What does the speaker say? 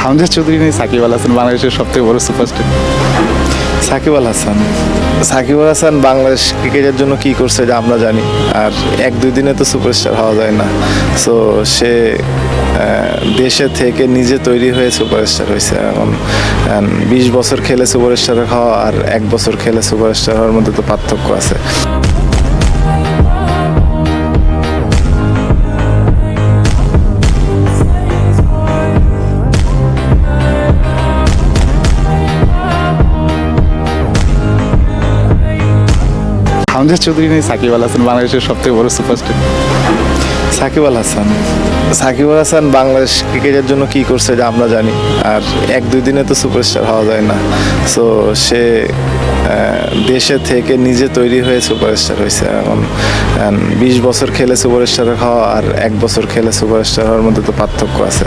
হামজা চৌধুরী নেই, সাকিব আল হাসান বাংলাদেশের সবথেকে বড় সুপারস্টার। সাকিব আল হাসান। সাকিব আল হাসান বাংলাদেশ ক্রিকেটের জন্য কি করছে এটা আমরা জানি, আর এক দুই দিনে তো সুপারস্টার হওয়া যায় না। সো সে দেশে থেকে নিজে তৈরি হয়ে সুপারস্টার হয়েছে। এখন 20 বছর খেলে সুপারস্টার হওয়া আর 1 বছর খেলে সুপারস্টার হওয়ার মধ্যে তো পার্থক্য আছে। হামজা চৌধুরী নেই, সাকিব আল হাসান বাংলাদেশের সবথেকে বড় সুপারস্টার। সাকিব আল হাসান। সাকিব আল হাসান বাংলাদেশ ক্রিকেটের জন্য কি করছে এটা আমরা জানি, আর এক দুই দিনে তো সুপারস্টার হওয়া যায় না। সো সে দেশে থেকে নিজে তৈরি হয়ে সুপারস্টার হয়েছে। এখন 20 বছর খেলে সুপারস্টার হওয়া আর 1 বছর খেলে সুপারস্টার হওয়ার মধ্যে তো পার্থক্য আছে।